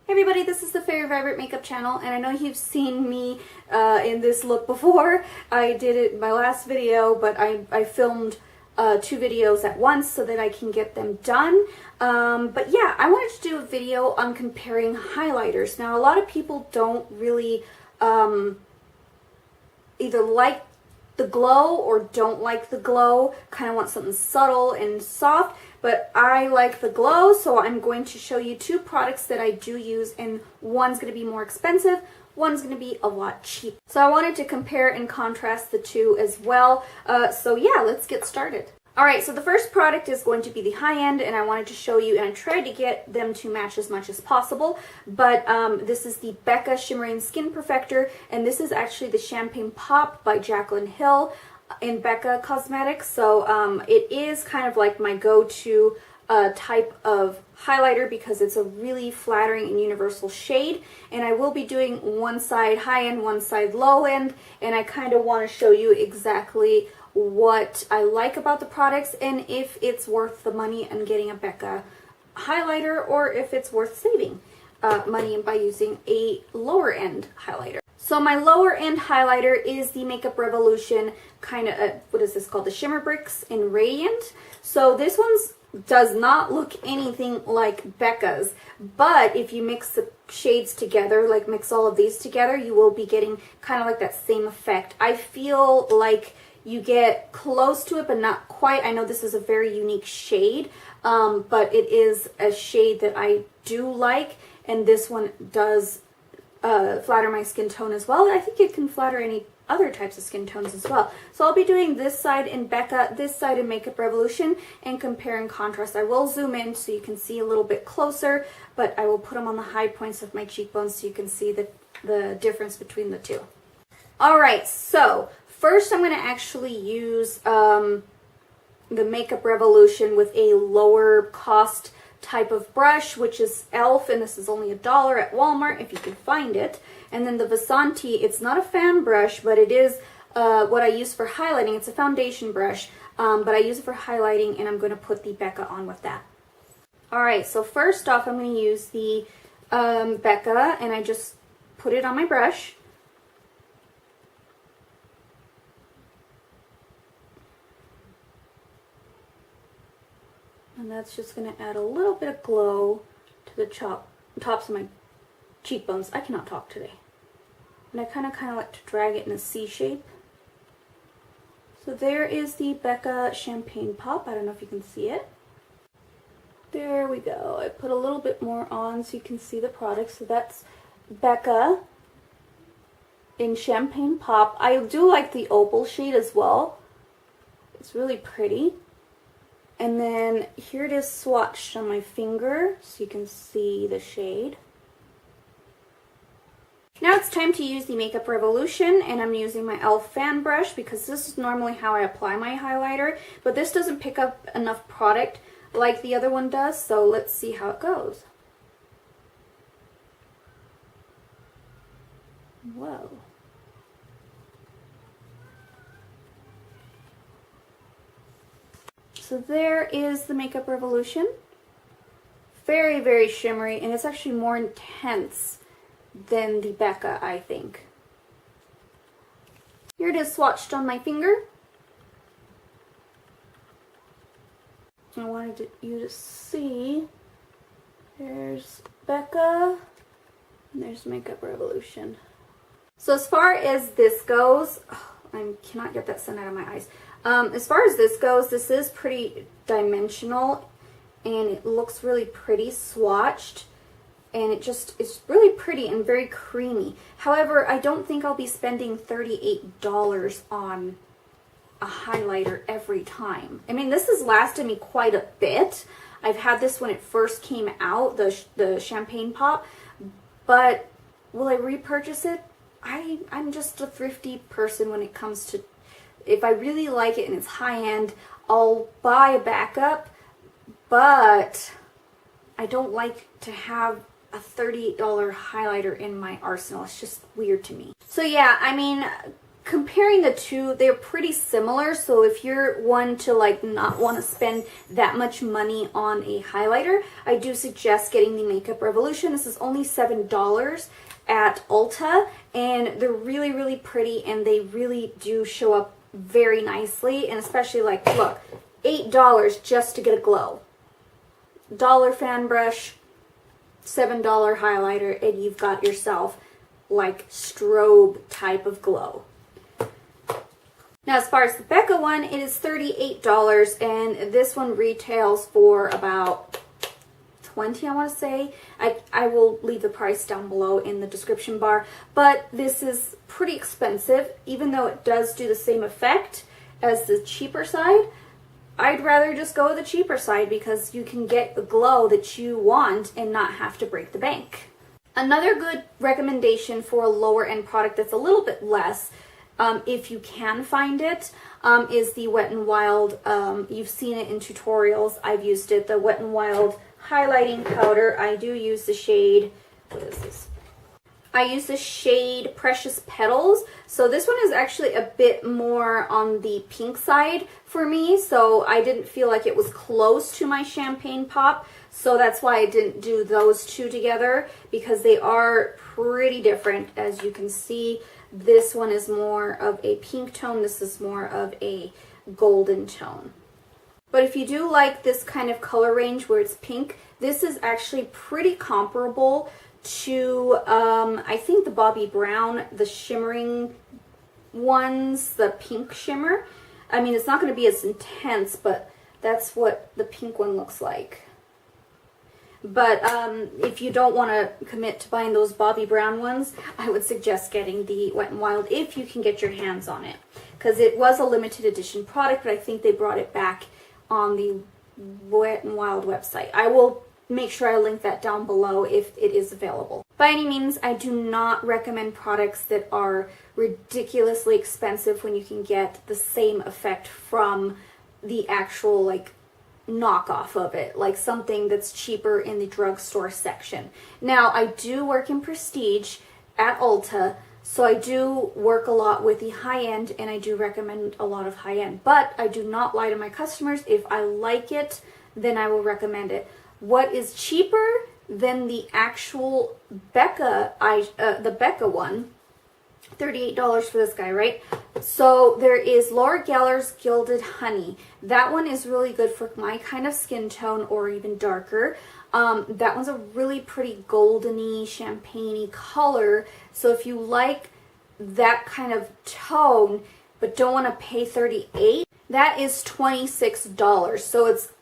Hey everybody, this is the Fairy Vibrant Makeup channel, and I know you've seen me in this look before. I did it in my last video, but I filmed 2 videos at once so that I can get them done. But yeah, I wanted to do a video on comparing highlighters. Now, a lot of people don't really either like the glow or don't like the glow, kind of want something subtle and soft, but I like the glow, so I'm going to show you 2 products that I do use, and one's going to be more expensive, one's going to be a lot cheaper. So I wanted to compare and contrast the 2 as well. So yeah, let's get started. Alright, so the first product is going to be the high-end, and I wanted to show you, and I tried to get them to match as much as possible, but this is the Becca Shimmering Skin Perfector, and this is actually the Champagne Pop by Jaclyn Hill in Becca Cosmetics. So it is kind of like my go-to type of highlighter because it's a really flattering and universal shade, and I will be doing one side high-end, one side low-end, and I kind of want to show you exactly what I like about the products and if it's worth the money and getting a Becca highlighter, or if it's worth saving money by using a lower end highlighter. So my lower end highlighter is the Makeup Revolution kind of, what is this called? The Shimmer Bricks in Radiant. So this one's does not look anything like Becca's, but if you mix the shades together, like mix all of these together, you will be getting kind of like that same effect. I feel like you get close to it, but not quite. I know this is a very unique shade, but it is a shade that I do like, and this one does flatter my skin tone as well. I think it can flatter any other types of skin tones as well. So I'll be doing this side in Becca, this side in Makeup Revolution, and compare and contrast. I will zoom in so you can see a little bit closer, but I will put them on the high points of my cheekbones so you can see the difference between the 2. Alright, so first I'm going to actually use the Makeup Revolution with a lower cost type of brush, which is e.l.f., and this is only $1 at Walmart if you can find it. And then the Vasanti, it's not a fan brush, but it is what I use for highlighting. It's a foundation brush, but I use it for highlighting, and I'm going to put the Becca on with that. Alright, so first off I'm going to use the Becca, and I just put it on my brush. And that's just going to add a little bit of glow to the tops of my cheekbones. I cannot talk today. And I kind of like to drag it in a C shape. So there is the Becca Champagne Pop. I don't know if you can see it. There we go. I put a little bit more on so you can see the product. So that's Becca in Champagne Pop. I do like the opal shade as well. It's really pretty. And then here it is swatched on my finger so you can see the shade. Now it's time to use the Makeup Revolution, and I'm using my e.l.f. fan brush because this is normally how I apply my highlighter, but this doesn't pick up enough product like the other one does, so let's see how it goes. Whoa. So there is the Makeup Revolution. Very, very shimmery, and it's actually more intense than the Becca, I think. Here it is swatched on my finger. I wanted you to see. There's Becca, and there's Makeup Revolution. So as far as this goes, I cannot get that sun out of my eyes. As far as this goes, this is pretty dimensional, and it looks really pretty swatched, and it's really pretty and very creamy. However, I don't think I'll be spending $38 on a highlighter every time. I mean, this has lasted me quite a bit. I've had this when it first came out, the Champagne Pop, but will I repurchase it? I'm just a thrifty person when it comes to, if I really like it and it's high-end, I'll buy a backup, but I don't like to have a $38 highlighter in my arsenal. It's just weird to me. So yeah, I mean, comparing the two, they're pretty similar. So if you're one to like not want to spend that much money on a highlighter, I do suggest getting the Makeup Revolution. This is only $7 at Ulta, and they're really, really pretty, and they really do show up very nicely. And especially like, look, $8 just to get a glow. $1 fan brush, $7 highlighter, and you've got yourself like strobe type of glow. Now, as far as the Becca one, it is $38, and this one retails for about $20, I want to say. I will leave the price down below in the description bar, but this is pretty expensive, even though it does do the same effect as the cheaper side. I'd rather just go with the cheaper side because you can get the glow that you want and not have to break the bank. Another good recommendation for a lower end product that's a little bit less, if you can find it, is the Wet n Wild. You've seen it in tutorials. I've used it, the Wet n Wild highlighting powder. I do use the shade, what is this? I use the shade Precious Petals. So this one is actually a bit more on the pink side for me, so I didn't feel like it was close to my Champagne Pop. So that's why I didn't do those two together, because they are pretty different. As you can see, this one is more of a pink tone. This is more of a golden tone. But if you do like this kind of color range where it's pink, this is actually pretty comparable to, I think the Bobbi Brown, the shimmering ones, the pink shimmer. I mean, it's not going to be as intense, but that's what the pink one looks like. But if you don't want to commit to buying those Bobbi Brown ones, I would suggest getting the Wet n Wild if you can get your hands on it. Because it was a limited edition product, but I think they brought it back on the Wet n Wild website. I will make sure I link that down below if it is available. By any means, I do not recommend products that are ridiculously expensive when you can get the same effect from the actual like knockoff of it, like something that's cheaper in the drugstore section. Now, I do work in prestige at Ulta, so I do work a lot with the high-end, and I do recommend a lot of high-end, but I do not lie to my customers. If I like it, then I will recommend it. What is cheaper than the actual Becca, the Becca one, $38 for this guy, right? So there is Laura Geller's Gilded Honey. That one is really good for my kind of skin tone, or even darker. That one's a really pretty goldeny, champagne-y color. So if you like that kind of tone, but don't want to pay $38, that is $26. So it's,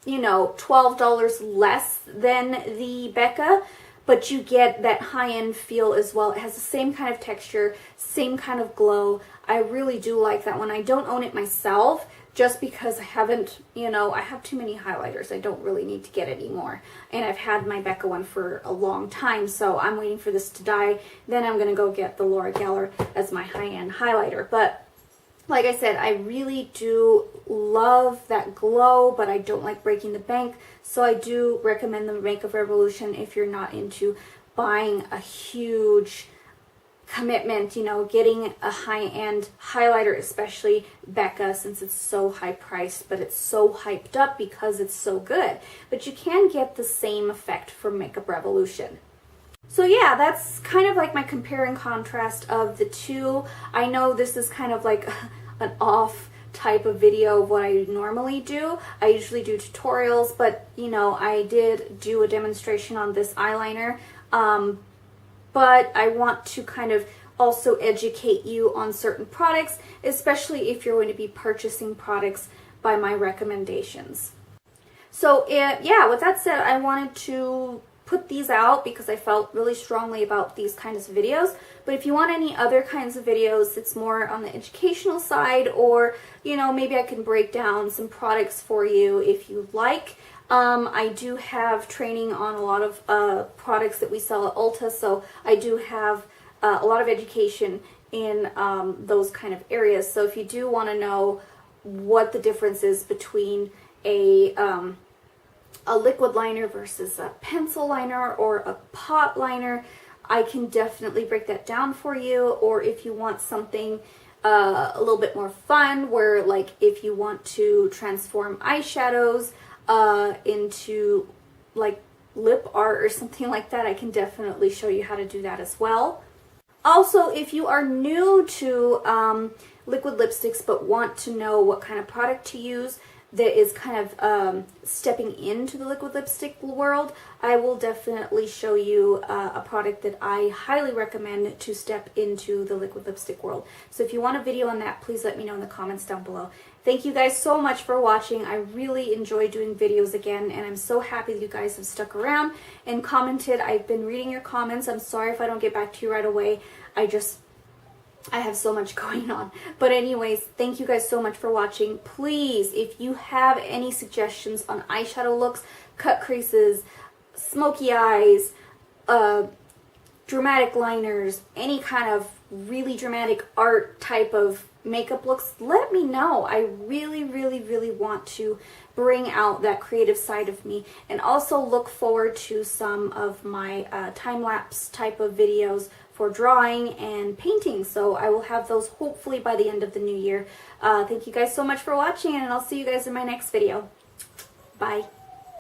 you know, $12 less than the Becca, but you get that high-end feel as well. It has the same kind of texture, same kind of glow. I really do like that one. I don't own it myself just because I haven't, you know, I have too many highlighters. I don't really need to get any more. And I've had my Becca one for a long time, so I'm waiting for this to die. Then I'm going to go get the Laura Geller as my high-end highlighter. But like I said, I really do love that glow, but I don't like breaking the bank. So I do recommend the Makeup Revolution if you're not into buying a huge commitment, you know, getting a high-end highlighter, especially Becca, since it's so high priced, but it's so hyped up because it's so good. But you can get the same effect from Makeup Revolution. So yeah, that's kind of like my compare and contrast of the two. I know this is kind of like an off type of video of what I normally do. I usually do tutorials, but you know, I did do a demonstration on this eyeliner. But I want to kind of also educate you on certain products, especially if you're going to be purchasing products by my recommendations. So yeah, with that said, I wanted to put these out because I felt really strongly about these kinds of videos. But if you want any other kinds of videos, it's more on the educational side, or you know, maybe I can break down some products for you if you like. I do have training on a lot of products that we sell at Ulta, so I do have a lot of education in those kind of areas. So if you do want to know what the difference is between a liquid liner versus a pencil liner or a pot liner, I can definitely break that down for you. Or if you want something a little bit more fun, where like if you want to transform eyeshadows into like lip art or something like that, I can definitely show you how to do that as well. Also, if you are new to liquid lipsticks but want to know what kind of product to use that is kind of stepping into the liquid lipstick world, I will definitely show you a product that I highly recommend to step into the liquid lipstick world. So if you want a video on that, please let me know in the comments down below. Thank you guys so much for watching. I really enjoy doing videos again, and I'm so happy that you guys have stuck around and commented. I've been reading your comments. I'm sorry if I don't get back to you right away. I have so much going on. But anyways, thank you guys so much for watching. Please, if you have any suggestions on eyeshadow looks, cut creases, smoky eyes, dramatic liners, any kind of really dramatic art type of makeup looks, let me know. I really, really, really want to bring out that creative side of me, and also look forward to some of my time-lapse type of videos for drawing and painting. So I will have those hopefully by the end of the new year. Thank you guys so much for watching, and I'll see you guys in my next video. Bye.